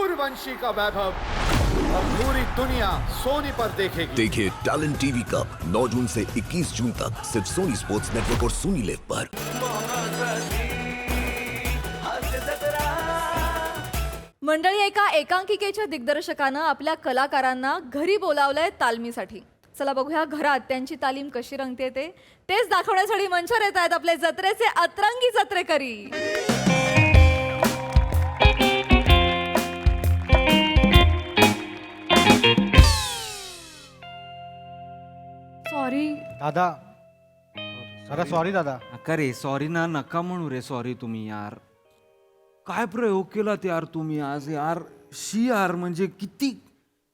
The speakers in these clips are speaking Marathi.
सूर्यवंशी का वैभव अब पूरी दुनिया सोनी पर देखेगी। देखिए टैलेंट टीवी कप 9 जून से 21 जून तक सिर्फ सोनी स्पोर्ट्स नेटवर्क और सोनी लिव पर। मंडळी, एका एकांकिकेच्या दिग्दर्शकानं आपल्या कलाकारांना घरी बोलावलंय तालमीसाठी. चला बघूया घरात त्यांची तालीम कशी रंगते तेच दाखवण्यासाठी मंचावर येत आहेत आपले जत्रेचे अतरंगी जत्रेकरी. सॉरी दादा, दादा सॉरी दादा. नका रे सॉरी ना, नका म्हणू रे सॉरी तुम्ही यार. काय प्रयोग केलात यार तुम्ही आज यार. शी यार, म्हणजे किती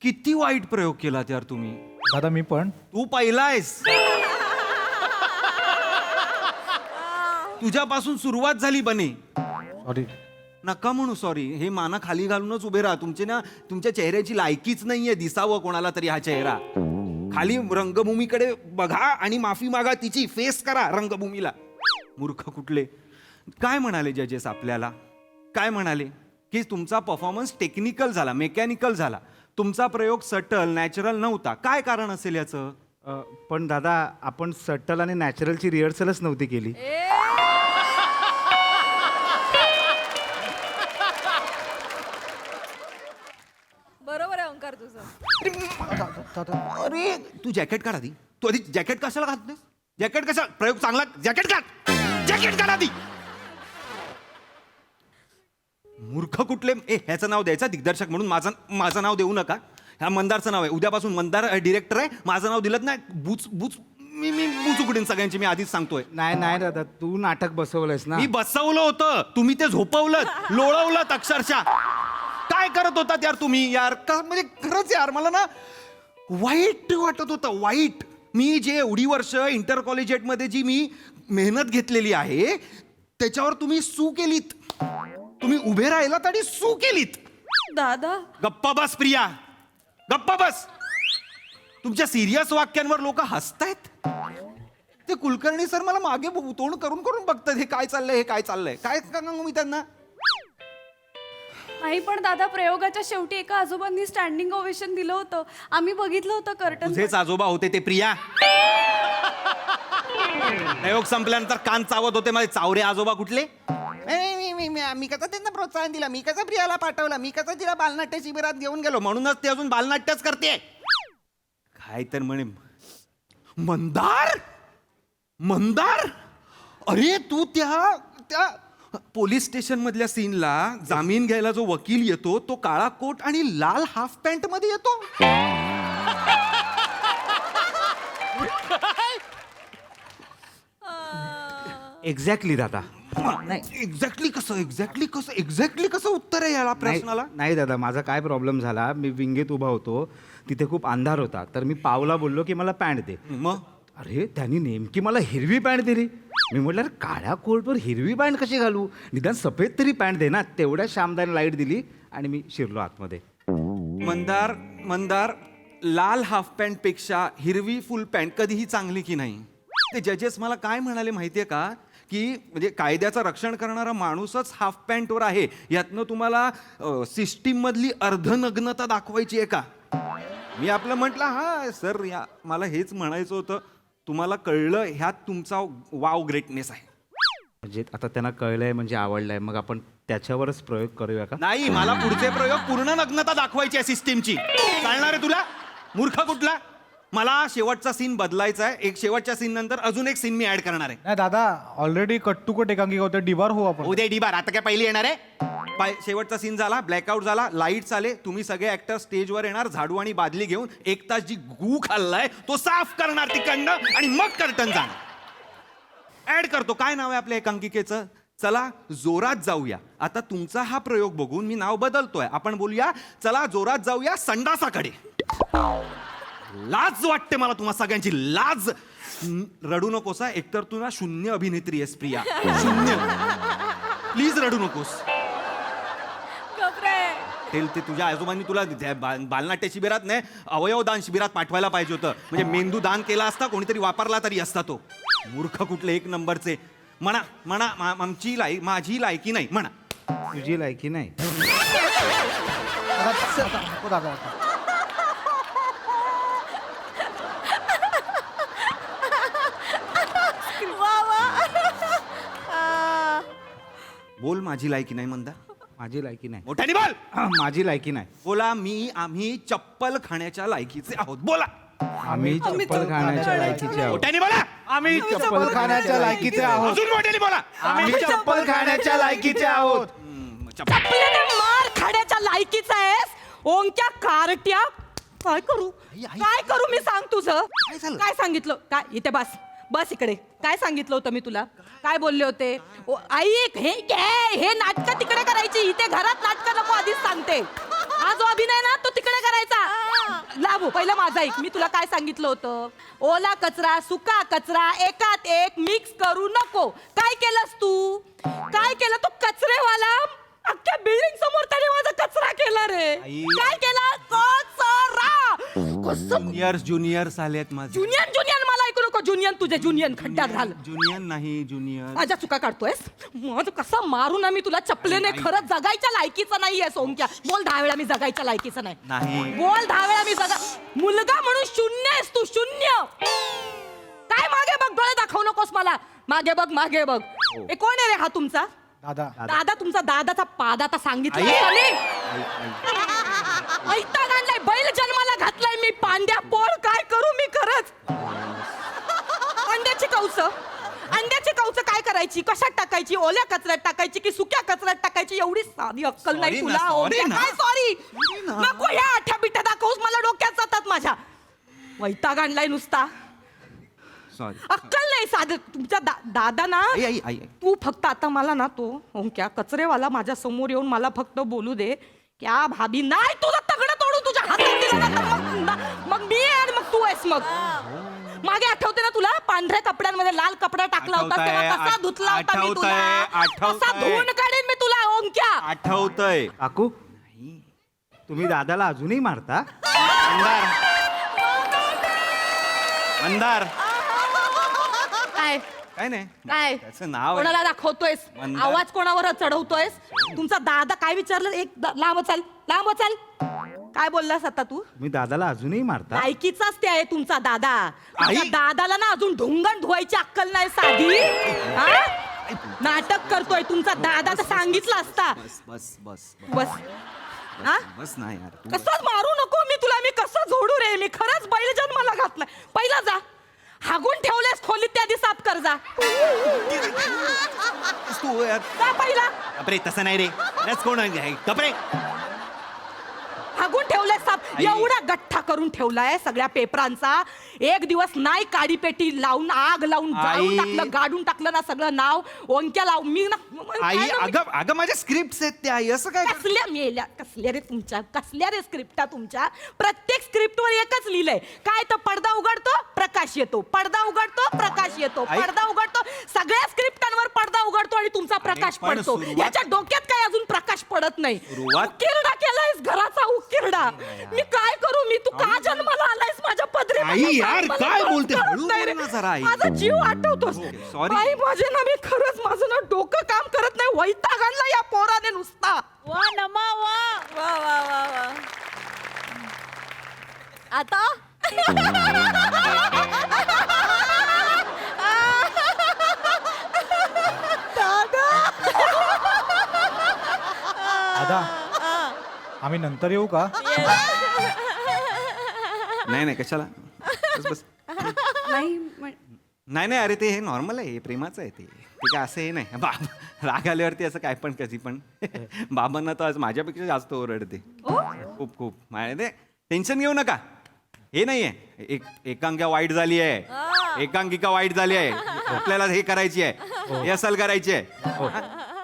किती वाईट प्रयोग केलात यार तुम्ही. दादा मी पण. तू पहिलायस. तुझ्यापासून सुरुवात झाली बने. सॉरी. नका म्हणू सॉरी. हे माना खाली घालूनच उभे राहा. तुमच्या चेहऱ्याची लायकीच नाहीये दिसावं कोणाला तरी हा चेहरा. खाली रंगभूमीकडे बघा आणि माफी मागा तिची. फेस करा रंगभूमीला. मूर्ख कुठले. काय म्हणाले जजेस आपल्याला? काय म्हणाले की तुमचा परफॉर्मन्स टेक्निकल झाला, मेकॅनिकल झाला, तुमचा प्रयोग सटल नॅचरल नव्हता. काय कारण असेल याचं? पण दादा, आपण सटल आणि नॅचरलची रिहर्सलच नव्हती केली. बरोबर आहे ओंकार तुझं. अरे तू जॅकेट काढ आधी. तू आधी जॅकेट कशाला घालतोस? जॅकेट कशा? प्रयोग चांगला. जॅकेट काढ. जॅकेट काढ आधी. मूर्ख कुठले. ह्याचं नाव द्यायचं दिग्दर्शक म्हणून. माझं नाव देऊ नका. ह्या मंदारचं नाव आहे. उद्यापासून मंदार डिरेक्टर आहे. माझं नाव दिलं नाही बुच बुच मी बुच उघडीन सगळ्यांची. मी आधीच सांगतोय. नाही दादा, तू नाटक बसवलंयस ना. मी बसवलं होतं, तुम्ही ते झोपवलं, लोळवलं अक्षरशः. काय करत होतात यार तुम्ही यार. म्हणजे खरंच यार मला ना वाईट वाटत होतं. वाईट. मी जे एवढी वर्ष इंटर कॉलेजिएटमध्ये जी मी मेहनत घेतलेली आहे त्याच्यावर तुम्ही सू केलीत. तुम्ही उभे राहिलात आणि सू केलीत. दादा गप्पा बस प्रिया, गप्पा बस. तुमच्या सिरियस वाक्यांवर लोक हसतायत. ते कुलकर्णी सर मला मागे तोंड करून करून बघतात. हे काय चाललंय, हे काय चाललंय, काय सांगू मी त्यांना. नाही पण दादा, प्रयोगाच्या शेवटी एका आजोबांनी स्टँडिंग ओवेशन दिलं होतं. आम्ही बघितलं होतं कर्टन. तुझेच आजोबा होते ते प्रिया. प्रयोग संपल्यानंतर कान चावत होते माझे चावरे आजोबा कुठले. मी कसं त्यांना प्रोत्साहन दिलं, मी कसं प्रियाला पाठवलं, मी कसं तिला बालनाट्य शिबिरात घेऊन गेलो, म्हणूनच ते अजून बालनाट्यच करते. काय तर म्हणे मंदार. मंदार, अरे तू त्या पोलीस स्टेशन मधल्या सीनला जामीन घ्यायला जो वकील येतो तो काळा कोट आणि लाल हाफ पॅन्ट मध्ये येतो. एक्झॅक्टली दादा. नाही एक्झॅक्टली कसं उत्तर आहे याला प्रश्नाला? नाही दादा, माझा काय प्रॉब्लेम झाला. मी विंगेत उभा होतो, तिथे खूप अंधार होता, तर मी पावला बोललो की मला पॅन्ट दे. मग अरे त्यांनी नेमकी मला हिरवी पॅन्ट दिली. मी म्हटलं अरे काळ्या कोटवर हिरवी पॅन्ट कशी घालू, निदान सफेद तरी पॅन्ट दे ना. तेवढ्या शामदाने लाईट दिली आणि मी शिरलो आतमध्ये. मंदार, लाल हाफ पॅन्ट पेक्षा हिरवी फुल पॅन्ट कधीही चांगली की नाही? ते जजेस मला काय म्हणाले माहितीये का, की म्हणजे कायद्याचं रक्षण करणारा माणूसच हाफ पॅन्टवर आहे, यातनं तुम्हाला सिस्टीम मधली अर्धनग्नता दाखवायची आहे का? मी आपलं म्हटलं हा सर, मला हेच म्हणायचं होतं. तुम्हाला कळलं, ह्यात तुमचा वाव ग्रेटनेस आहे. म्हणजे आता त्यांना कळलंय म्हणजे आवडलंय, मग आपण त्याच्यावरच प्रयोग करूया का? नाही, मला पुढचे प्रयोग पूर्ण नग्नता दाखवायची आहे सिस्टीमची. चालणार आहे तुला? मूर्ख कुठला. मला शेवटचा सीन बदलायचा आहे. एक शेवटच्या सीन नंतर अजून एक सीन मी ऍड करणार आहे. नाही दादा, ऑलरेडी कट टू कट एकांकिका होते. डिबार हो आपण. उद्या डिबार. आता काय पहिली येणार आहे? शेवटचा सीन झाला, ब्लॅकआउट झाला, लाईट्स आले, तुम्ही सगळे ऍक्टर स्टेजवर येणार झाडू आणि बादली घेऊन. 1 तास जी गू खाल्लाय तो साफ करणार तिकडनं आणि मग कर्टन जाणार. ऍड करतो. काय नाव आहे आपल्या एकांकिकेचं? चला जोरात जाऊया. आता तुमचा हा प्रयोग बघून मी नाव बदलतोय. आपण बोलूया चला जोरात जाऊया संडासाकडे. लाज वाटते मला तुम्हा सगळ्यांची. लाज. रडू नकोसा. एकतर तू ना शून्य अभिनेत्री आहेस प्रिया. शून्य. प्लीज रडू नकोस. ते तुझ्या आजोबांनी तुला बालनाट्य शिबिरात नाही, अवयवदान शिबिरात पाठवायला पाहिजे होतं. म्हणजे मेंदू दान केला असता, कोणीतरी वापरला तरी असता तो. मूर्ख कुठले 1 नंबरचे. माझी लायकी नाही म्हणा. तुझी लायकी नाही. नको दादा आता. वा वा बोल माझी लायकी नाही म्हणता माझी लायकी नाही. मोठ्याने बोल. माझी लायकी नाही. बोला आम्ही चप्पल खाण्याच्या लायकीचे आहोत. बोला आम्ही चप्पल खाण्याच्या लायकीचे आहोत. मोठ्याने बोला. आम्ही चप्पल खाण्याच्या लायकीचे आहोत. अजून मोठ्याने बोला. आम्ही चप्पल खाण्याच्या लायकीचे आहोत. आपल्याला मार खाण्याच्या लायकीचा आहेस ओंक्या कारट्या. काय करू काय करू मी सांग तुझं काय सांगितलं काय इथे बस बस इकडे काय सांगितलं होतं मी तुला काय बोलले होते ऐक हे नाटक तिकडे करायची इथे घरात नाटक नको आधीच सांगते हा जो अभिनय ना तो तिकडे करायचा लाभू पहिलं माझा ऐक मी तुला काय सांगितलं होतं ओला कचरा सुका कचरा एकात एक मिक्स करू नको काय केलंस तू काय केलं तू कचरेवाला अख्ख्या बिल्डिंग समोर त्याने माझा कचरा केला रे काय केला ज्युनियर्स आलेत माझे. जुनियन मला ऐकू नको जुनियन तुझे जुनियन खड्ड्यात घाल जुनियर नाही जुनियर. माझ्या चुका काढतोयस मग कसं मारू ना मी तुला चपलेने खरंच जगायच्या लायकीचं नाहीये सोमक्या बोल 10 वेळा मी जगायच्या लायकीचं नाही बोल 10 वेळा मी मुलगा म्हणून शून्य आहेस तू शून्य काय मागे बघ डोळे दाखवू नकोस मला मागे बघ हे कोण आहे रे हा तुमचा दादा दादा तुमचा दादाचा पादाता सांगितलं ऐकता आणलाय बैल जन्माला घातलाय मी पांड्या पोळ काय करू मी खरंच अंड्याची कवच काय करायची कशात टाकायची ओल्या कचऱ्यात टाकायची की सुक्या कचऱ्यात टाकायची एवढी साधी अक्कल नाही तुला काय सॉरी नको या आठ्या बिठ्या दाखवूस मला डोक्यात जातात माझ्या वैताग आणलाय नुसता अक्कल नाही साधं तुमच्या दादा ना तू फक्त आता मला ना तो ओंक्या कचरेवाला माझ्या समोर येऊन मला फक्त बोलू दे क्या भाभी नाही तुझं तगडं तोडू तुझ्या हातात दिलं ना मग मी आणि मग तू आहेस मग मागे आठवते ना तुला पांढऱ्या कपड्यांमध्ये लाल कपडा टाकला होता तेव्हा कसा धुतला होता मी तुला कसा धुवून काढेन मी तुला ओंक्या आठवतंय. काकू तुम्ही दादाला अजूनही मारता. मंदार काय नाही काय त्याचं नाव आहे. कोणाला दाखवतोयस मंदार. आवाज कोणावर चढवतोयस तुमचा दादा काय विचारलं एक लांब चाल काय बोललास आता तू तुम्ही दादाला अजूनही मारता. लायकीचाच ते आहे तुमचा दादा तुमच्या दादाला ना अजून ढुंगण धुवायची अक्कल नाही साधी हा? नाटक करतोय तुमचा दादा तर सांगितलं असता बस हा बस नाही यार तू. कसं मारू नको मी तुला मी कसं झोडू रे मी खरंच बैल जन्माला घातलाय पहिला जा हागून ठेवलेस खोलीत त्या दिवस साफ कर जा तू यार. जा पहिला कपरे तसं नाही रे रस कोण आहे? कपरे हागून ठेवलाय साफ एवढा गठ्ठा करून ठेवलाय सगळ्या पेपरांचा एक दिवस नाही काडीपेटी लावून आग लावून जाळून टाकलं गाडून टाकलं ना सगळं नाव ओंक्या लाव मी ना आई अगं माझ्या स्क्रिप्ट आहेत त्या आई असं काय कसल्या मेल्या कसल्या रे स्क्रिप्टा तुमच्या प्रत्येक स्क्रिप्ट वर एकच लिहिलंय काय तर पडदा उघडतो प्रकाश येतो पडदा उघडतो प्रकाश येतो पडदा उघडतो सगळ्या स्क्रिप्टांवर पडदा उघडतो आणि तुमचा प्रकाश पडतो याच्या डोक्यात काय अजून प्रकाश पडत नाही किरडा केलायस घराचा किरडा मी काय करू मी तू का जन्माला आलायस माझ्या पदरी आई यार काय बोलते हळू बोल ना जरा आई. माझा जीव आठवतोस सॉरी. आई माझे ना मी खरंच माझं ना डोकं काम करत नाही वैताग आणला या पोराने नुसता वा नमा वा वा वा वा वा आता दादा आम्ही नंतर येऊ का नाही कशाला बस नाही अरे ते हे नॉर्मल आहे प्रेमाचं आहे ते काय असं हे नाही राग आल्यावरती असं काय पण कधी पण बाबांना तर आज माझ्यापेक्षा जास्त ओरडते खूप ते टेन्शन घेऊ नका हे नाहीये एकांकिका वाईट झाली आहे आपल्याला हे करायची आहे हे असल करायची आहे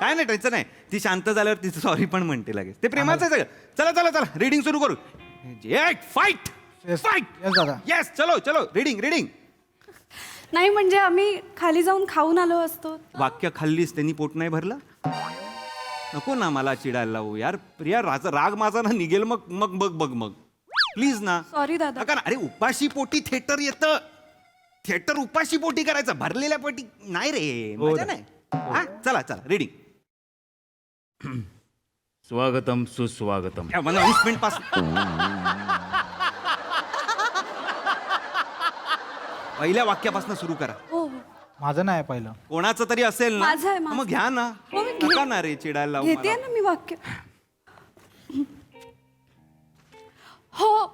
काय नाही टेन्शन नाही ती शांत झाल्यावर तिचं सॉरी पण म्हणते लगेच ते प्रेमाचं आहे सगळं चला रीडिंग सुरू करू फाईट दादा येस चलो रीडिंग नाही म्हणजे आम्ही खाली जाऊन खाऊन आलो असतो वाक्य खाल्लीस त्यांनी पोट नाही भरलं नको ना मला चिडायला लावू यार प्रिया राग माझा ना निघेल मग बघ प्लीज ना सॉरी दादा नका ना अरे उपाशी पोटी थिएटर येतं थिएटर उपाशी पोटी करायचं भरलेल्या पोटी नाही रे मजा नाही चला रीडिंग स्वागतम सुस्वागतम. अनाउन्समेंट पासून पहिल्या वाक्यापासून सुरू करा. हो माझं नाही पहिलं. कोणाचं तरी असेल ना, माझं आहे, माझं. मग घ्या ना. हो, मी घे- नका ना रे चिडायला लावू घेते मला. ना मी वाक्य. हो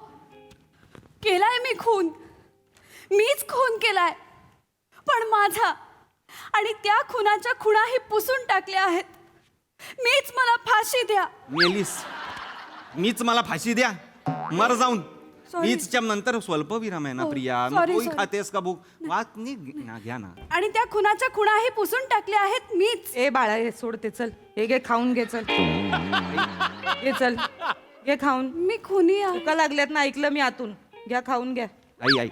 केलाय मी खून, मीच खून केलाय, पण माझा आणि त्या खुनाच्या खुणाही पुसून टाकल्या आहेत. मीच मला फाशी द्या. मेलीस, मीच मला फाशी द्या, मर जाऊन. Sorry. मीच नंतर स्वल्पविराम आहे ना हो, प्रिया. मग sorry, पोळी sorry. खातेस का भूक वाच घ्या ना. आणि त्या खुनाच्या खुणाही पुसून टाकल्या आहेत मीच. ए बाळा हे सोड ते, चल हे घे खाऊन घे, चल घे, चल घे खाऊन. मी खुनी आहे. का लागल्यात ना, ऐकलं मी आतून. घ्या खाऊन घ्या. आई आई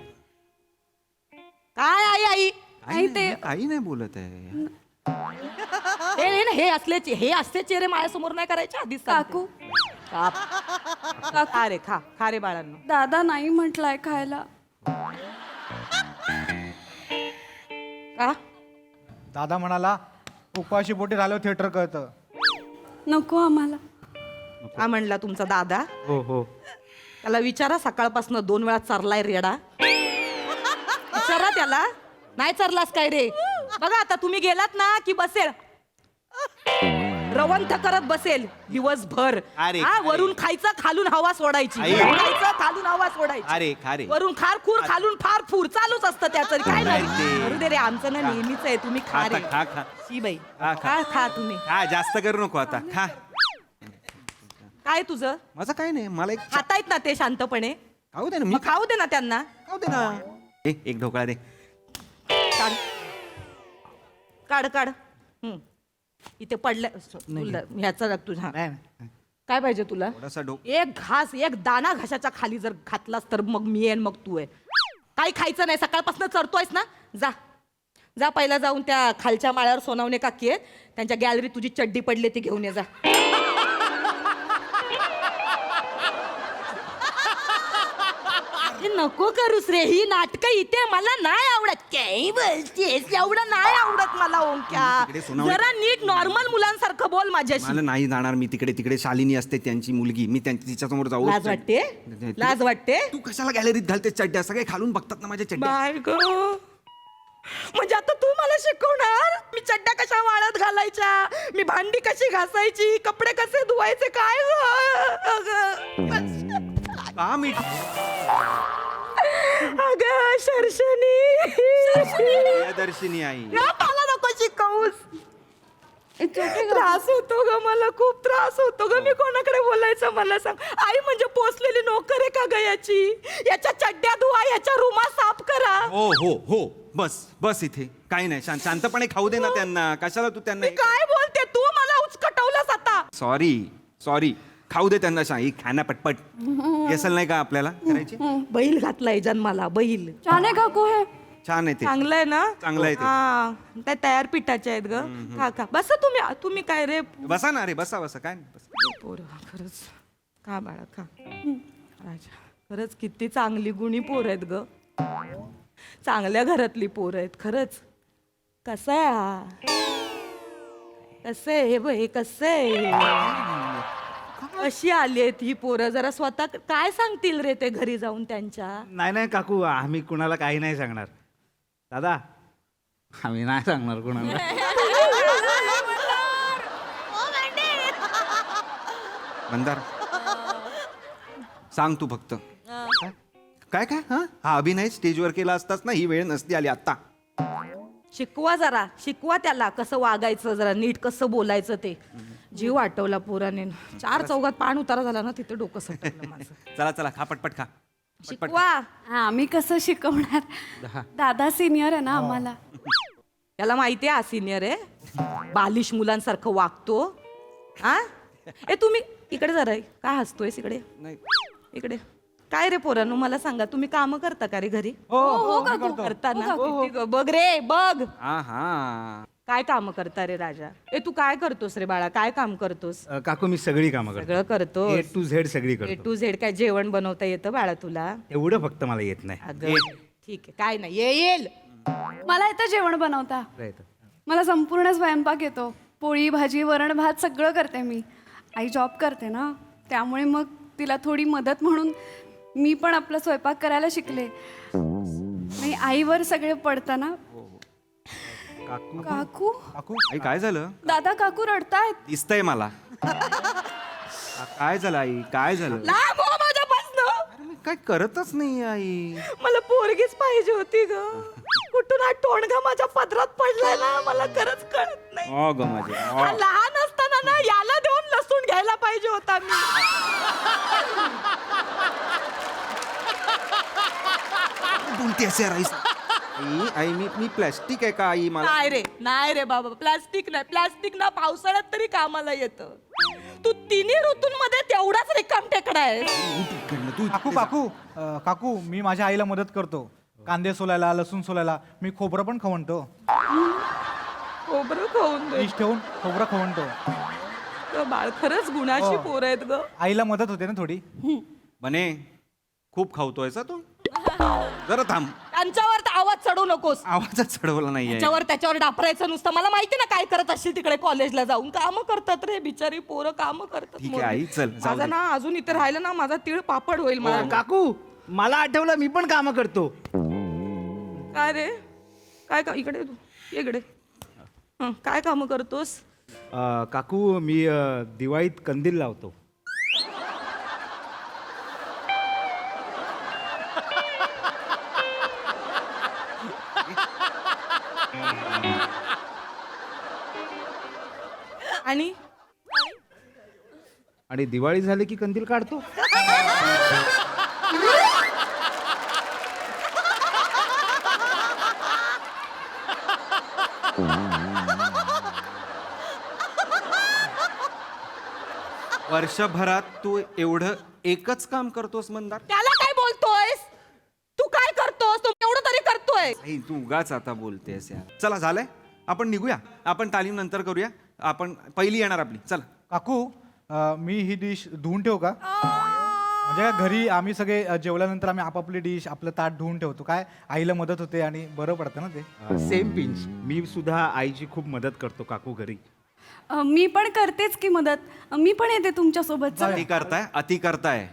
काय आई आई काही नाही, काही नाही बोलत आहे. हे असले चेहरे माझ्यासमोर नाही करायचे आधीच सांगते. काकू खा रे, खा रे बाळांनो. दादा नाही म्हटलाय खायला. का दादा म्हणाला उपवाशी पोटी राहिलो थिएटर कळतं. नको आम्हाला. हा म्हणला तुमचा दादा. हो हो. त्याला विचारा सकाळपासून 2 वेळा चरलाय रेडा. विचारा त्याला, नाही चरलास काय रे. बघा आता तुम्ही गेलात ना की बसेल रवंथ करत बसेल दिवसभर. अरे, हा, अरे. वरून खायचं खालून हवा सोडायची, आई. वरून खायचं खालून हवा सोडायची. अरे खा रे. वरून खार खूर खालून फार फूर चालूच असतं त्याचं. काय नाही नाही ते. करू दे रे, आमचं ना नेहमीच आहे. तुम्ही खा रे. खा खा शी बाई, खा, खा. खा तुम्ही. खा, जास्त करू नको आता. खा. काय तुझं माझं काही नाही, मला एक खातायत ना ते शांतपणे. खाऊ दे ना. मी मग खाऊ दे ना त्यांना. खाऊ दे ना. एक ढोकळा दे. काढ काढ काढ. इथे पडलं ह्याचा तुझा. नाही, नाही. काय पाहिजे तुला? थोडासा एक घास, एक दाना घशाच्या खाली जर घातलास तर मग मी येईन, मग तू आहे. काही खायचं नाही, सकाळपासून चरतोयस ना. जा जा, पहिला जाऊन त्या खालच्या माळ्यावर सोनावणे काकी आहे, त्यांच्या गॅलरीत तुझी चड्डी पडली ती घेऊन ये जा. हे नको करूस रे, ही नाटकं इथे मला नाही आवडत. काही बोलतेस, एवढं नाही आवडत मला ओंक्या. तिकडे सोनावणे- जरा नीट नॉर्मल मुलांसारखं बोल माझ्याशी. मला नाही जाणार मी तिकडे. तिकडे शालिनी असते त्यांची मुलगी, मी तिच्यासमोर जाऊ. लाज वाटते? लाज वाटते? तू कशाला गॅलरीत घालते चड्ड्या? सगळे खालून बघतात ना माझ्या चड्ड्या. बाय ग, म्हणजे आता तू मला शिकवणार मी चड्ड्या कशा वाळत घालायच्या, मी भांडी कशी घासायची, कपडे कसे धुवायचे, काय का मी अगं शर्षणी, दर्शिनी आई? मला नको शिकवूस. त्रास होतो ग, मला खूप त्रास होतो ग. मी कोणाकडे बोलायचं मला सांग. आई म्हणजे पोचलेली नोकर आहे का ग याची? याच्या चड्ड्या धुवा, याच्या रुमा साफ करा. हो हो हो, बस बस इथे. काही नाही, शांतपणे खाऊ दे ना त्यांना. कशाला तू त्यांना? मी काय बोलते, तू मला उचकटवलंस आता. सॉरी सॉरी, खाऊ दे त्यांना. शाही खाना पटपट. येसल नाही का आपल्याला करायची? बैल घातलाय जन्माला, बैल. छान आहे काकू हे. छान आहे ते. चांगलं आहे ना? चांगलं आहे ते. हा, काय तयार पिठाचे आहेत ग. खा खा, बसा तुम्ही. तुम्ही काय रे बसा ना रे, बसा बसा. काय नाही, बसा. पोर, खरंच खा बाळा खा. राजा, खरंच किती चांगली गुणी पोर आहेत ग. चांगल्या घरातली पोर आहेत खरंच. कसं आहे हा? कसं आहे हे बघ, हे कसं आहे? कशी आली आहेत ही पोरं? जरा स्वतः काय सांगतील रे ते घरी जाऊन त्यांच्या? नाही नाही काकू, आम्ही कुणाला काही नाही सांगणार. दादा, आम्ही नाही सांगणार कुणाला. मंदार, सांग तू फक्त. काय काय? हा अभिनय स्टेजवर केला असतास ना, ही वेळ नसती आली आता. शिकवा जरा, शिकवा त्याला कसं वागायचं, जरा नीट कसं बोलायचं ते. जीव आटवला पोराने. 4 चौघात पाण उतारा झाला ना, तिथे डोकं सटकलं माझं. चला चला, खा पटपट खा. पटपट. शिकवा. हा, आम्ही कसं शिकवणार? दादा सिनियर आहे ना आम्हाला. त्याला माहितीये हा सिनियर आहे, बालिश मुलांसारखं वागतो. हा, ए तुम्ही इकडे जरा, काय हसतोयस इकडे? नाही. इकडे काय रे पोरांनो, मला सांगा, तुम्ही काम करता का रे घरी? हो करता ना? किती बघ रे बघ, हा हा. काय काम करता रे राजा? ए तू काय करतोस रे बाळा, काय काम करतोस? काकू, मी सगळी कामं करतो. सगळं करतो. A to Z सगळी ए करतो. To Z. काय जेवण बनवता येतं बाळा तुला? एवढं फक्त मला येत नाही. अगं ठीक आहे, काय नाही, येईल. मला येतं जेवण बनवता. राईट. मला संपूर्ण स्वयंपाक येतो. पोळी भाजी वरण भात सगळं करते मी. आई जॉब करते ना, त्यामुळे मग तिला थोडी मदत म्हणून मी पण आपला स्वयंपाक करायला शिकले. नाही आईवर सगळे पडताना. काकू काकू काकू आई काय झालं? दादा काकू रडतायत. दिसतंय मला. काय झालं आई? काय झालं? लांब हो माझ्यापासनं. अरे मी काय करतच नाही आई. मला पोरगीच पाहिजे होती ग. कुठून हा टोणगा माझ्या पदरात पडलाय ना, मला खरंच कळत नाही. हा लहान असताना ना याला देऊन लसूण घ्यायला पाहिजे होता मी. बोलते असे आई. आई मी प्लॅस्टिक आहे का आई? मला नाही रे बाबा, प्लास्टिक ना पावसाळ्यात तरी कामाला येतं. तू तिन्ही ऋतूंमध्ये तेवढाच रिकामटेकडा आहे. काकू काकू काकू मी माझ्या आईला मदत करतो. कांदे सोलायला, लसूण सोलायला. मी खोबरं पण खवणतो. खोबरं खाऊन दे डिश ठेवून खोबरं खवणतो. ग बाळ, खरंच गुणाची हो. पोर आहेत ग. आईला मदत होते ना थोडी. बने खूप खावतोय सा तू. जरा थांब. त्यांच्यावर तर आवाज चढवू नकोस. आवाजच चढवला नाहीये. त्याच्यावर डापरायचं नुसतं. मला माहिती ना काय करत असशील तिकडे कॉलेजला जाऊन. कामं करतात रे बिचारी पोरं, कामं करतात. ठीक आहे आई, चल जाऊ माझा दे. ना अजून इथे राहिलं ना, माझा तीळ पापड होईल. मला काकू मला आठवलं, मी पण कामं करतो. काय रे, काय का इकडे तू इकडे काय कामं करतोस? काकू मी दिवाळीत कंदील लावतो. आणि आणि दिवाळी झाली की कंदील काढतो. वर्षभरात तू एवढं एकच काम करतोस मंदार? त्याला काय बोलतोयस तू? काय करतोस तू? एवढं तरी करतोय. आई तू उगाच आता बोलतेस यार. चला झालंय, आपण निघूया. आपण तालीम नंतर करूया. आपण पहिली येणार आपली. चला. काकू मी ही डिश धुवून ठेवू का? म्हणजे घरी आम्ही सगळे जेवल्यानंतर आम्ही आपापली डिश आपलं ताट धुवून ठेवतो. काय आईला मदत होते आणि बरं पडतं ना ते. Same pinch. मी सुद्धा आईची खूप मदत करतो काकू घरी. मी पण करतेच की मदत. मी पण येते तुमच्या सोबत. अति करताय.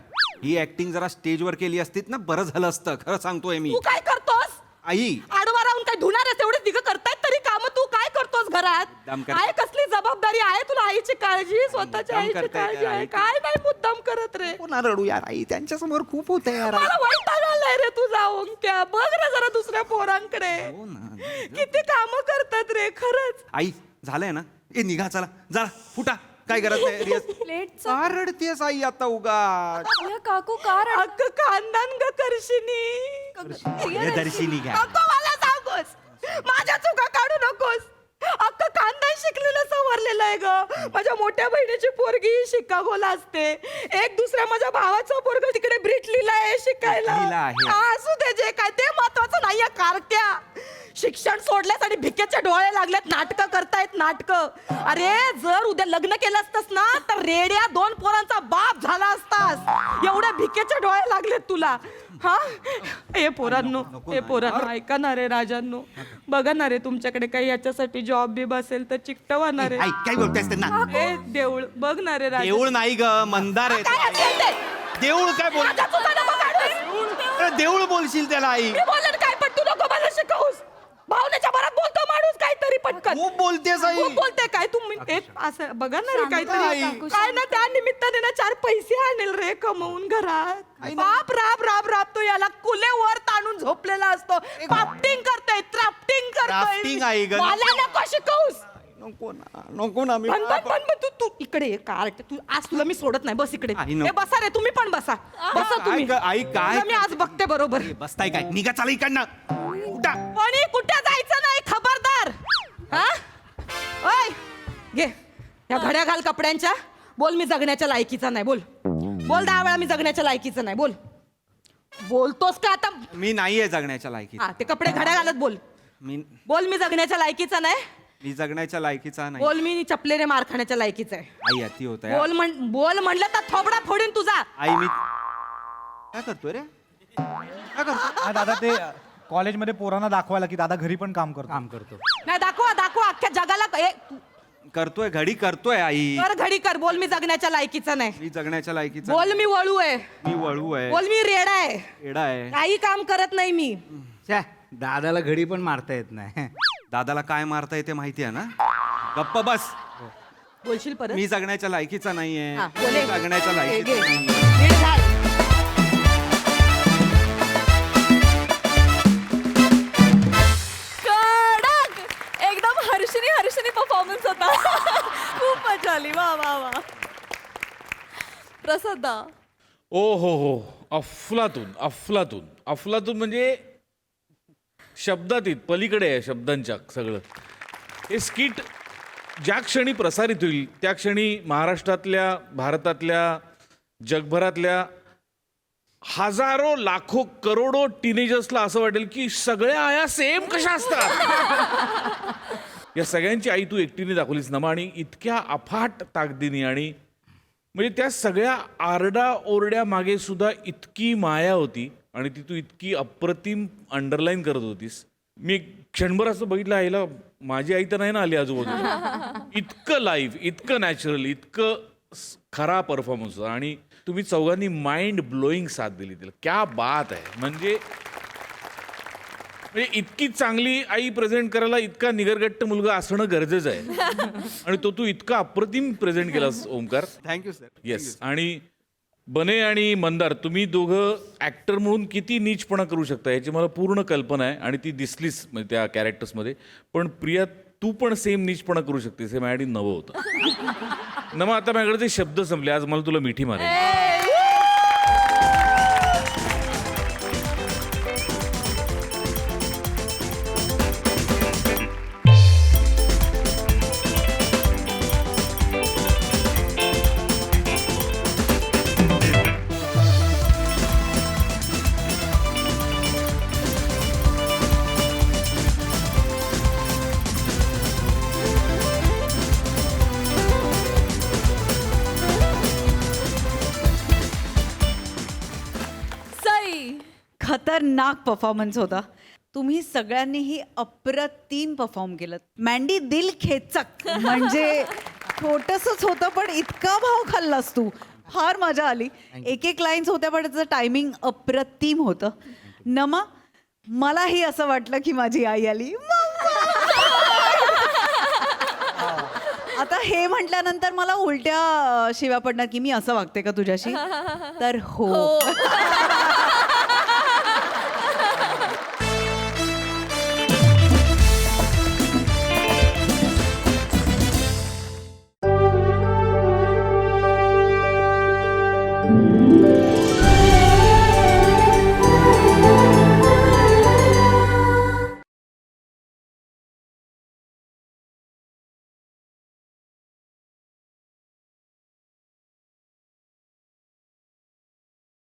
ही ऍक्टिंग जरा स्टेजवर केली असतीत ना बरं झालं असतं. खरं सांगतोय मी. तू काय करतोस? आई आडवा राहून काय धुणार आहेस? एवढे तिघ करतायत तरी काम. तू काय करतोस घरात? मुद्दाम करते. आहे कसली जबाबदारी आहे तुला? आईची काळजी, स्वतःच्या मुद्दाम आईची करताय काळजी का? आहे. आई काय नाही मुद्दाम करत रे. कोणा रडू यार आई, त्यांच्या समोर खूप होत यार. मला वैताग आलाय रे तुझा ओंक्या. बघ रे जरा दुसऱ्या पोरांकडे हो ना. किती काम करतात रे खरंच. आई झालंय ना, ए निघा चला. जा फुटा. काय करत नाही रियाज. प्लेटचं का रडतेस आई आता उगा? काकू का अख्खं खानदान ग करशिनी. दर्शिनी घ्या. नको मला सांगूस. माझ्या चुका काढू नकोस. अख्खं खानदान शिकलेलं सवरलेलं आहे ग. माझ्या मोठ्या बहिणीची पोरगी शिकागोला असते. एक दुसऱ्या माझ्या भावाचं पोरग तिकडे ब्रिटलीला आहे शिकायला. ब्रिटलीला आहे. असू दे जे काय ते महत्वाचं नाहीये कारट्या. शिक्षण सोडल्यासाठी भिकेचे डोळे लागलेत. नाटकं करतायत नाटकं. अरे जर उद्या लग्न केलं असतंस ना तर रेड्या 2 पोरांचा बाप झाला असतास. एवढे भिकेचे डोळे लागलेत तुला. हा ए पोरांनो, ए पोरांनो ऐका ना रे राजांनो. बघा ना रे तुमच्याकडे काही याच्यासाठी जॉब बिब असेल तर चिकटवा ना रे. आई काय बोलतेस त्यांना? ए देऊळ बघ ना रे राजा. देऊळ नाही ग, मंदार आहे. काय असेल ते? देऊळ काय बोल? माझ्या चुका नको काढूस. अरे देऊळ बोलशील त्याला आई. मी बोलेन काय पण तू नको मला शिकवूस. भावनेच्या भरात बोलतो माणूस काहीतरी पटकन. खूप बोलतेस आई. खूप बोलते काय तुम्ही? एक असं बघा ना रे काहीतरी. काकू, काय ना त्या निमित्ताने ना 4 पैसे आणेल रे कमवून घरात. बाप राब राब राब तो याला कुलेवर ताणून झोपलेला असतो. क्राफ्टिंग करतोय, क्राफ्टिंग Crafting आहे करतोय. ग. मला नको शिकवूस. नको ना मी. पण तू इकडे ये. कार्ट तू आज तुला मी सोडत नाही. बस इकडे. आई, नको. ए, बसा रे तुम्ही पण बसा. बसा काय तुम्ही. ग, आई, काय? तुला मी आज बघते बरोबर. बसताय काय? निघा चला इकडनं. उठा. कोणी कुठे जायचं नाही खबरदार. हा ओय घे या घड्या घाल कपड्यांच्या. बोल मी जगण्याच्या लायकीचा नाही. बोल 10 वेळा मी जगण्याच्या लायकीचा नाही. बोल. बोलतोस का आता? मी नाहीये जगण्याच्या लायकी. हा ते कपडे घड्या घालत बोल. बोल मी जगण्याच्या लायकीचा नाही. मी जगण्याच्या लायकीचा नाही. बोल मी चपलेने मार खाण्याच्या लायकीचा आहे. आई अति होत आहे. बोल म्हणलं तर थोबडा फोडीन तुझा. आई मी काय करतोय रे? काय करतो? नाही दादा ते कॉलेजमध्ये पोरांना दाखवायला की दादा घरी पण काम करतो. काम करतो. नाही दाखवा अख्ख्या जगाला करतोय घडी करतोय आई. कर घडी कर. बोल मी जगण्याच्या लायकीचा नाही. मी जगण्याच्या लायकीचा बोल मी वळू आहे. मी वळू आहे. बोल मी रेडा आहे. एडा आहे. काही काम करत नाही मी. छे, दादाला घडी पण मारता येत नाही. दादाला काय मारता येते माहिती आहे ना. गप्प बस. बोलशील परत. मी जगण्याच्या लायकीचा नाहीये. हा, बोले. मी जगण्याच्या घे, लायकीचा घे. नाहीये. नीट घाल. कडक एकदम हर्षिनी परफॉर्मन्स होता. खूप मजा आली. वा वा वा. प्रसाद ओ हो अफलातून अफलातून अफलातून म्हणजे शब्दातीत पलीकडे आहे शब्दांच्या सगळं. हे स्किट ज्या क्षणी प्रसारित होईल त्या क्षणी महाराष्ट्रातल्या, भारतातल्या, जगभरातल्या हजारो लाखो करोडो टीनेजर्सला असं वाटेल की सगळ्या आया सेम कशा असतात. या सगळ्यांची आई तू एकटीने दाखवलीस नमा, आणि इतक्या अफाट ताकदीने, आणि म्हणजे त्या सगळ्या आरडा ओरड्या मागे सुद्धा इतकी माया होती आणि ती तू इतकी अप्रतिम अंडरलाईन करत होतीस. मी क्षणभर असं बघितलं, आईला माझी आई तर नाही ना आली आजूबाजूला. इतकं लाईव्ह, इतकं नॅचरल, इतकं खरा परफॉर्मन्स होता. आणि तुम्ही चौघांनी माइंड ब्लोईंग साथ दिली तिला. क्या बात आहे. म्हणजे इतकी चांगली आई प्रेझेंट करायला इतका निगरगट्ट मुलगा असणं गरजेचं आहे. आणि तो तू इतका अप्रतिम प्रेझेंट केलास ओमकार. Thank you sir. येस. आणि बने आणि मंदार तुम्ही दोघं ॲक्टर म्हणून किती नीचपणा करू शकता याची मला पूर्ण कल्पना आहे, आणि ती दिसलीच म्हणजे त्या कॅरेक्टर्समध्ये. पण प्रिया तू पण सेम नीचपणा करू शकतेस, हे माझ्यासाठी नवं होतं. नमा आता माझ्याकडे शब्द संपले, आज मला तुला मिठी मारेल. खतरनाक परफॉर्मन्स होता. तुम्ही सगळ्यांनीही अप्रतिम परफॉर्म केलं. मँडी दिल खेचक म्हणजे छोटंसंच होतं पण इतका भाव खाल्लास तू. फार मजा आली. एक लाईन्स होत्या पण त्याचं टायमिंग अप्रतिम होतं. नमा मलाही असं वाटलं की माझी आई आली. आता हे म्हटल्यानंतर मला उलट्या शिव्या पडणार की मी असं वागते का तुझ्याशी. तर हो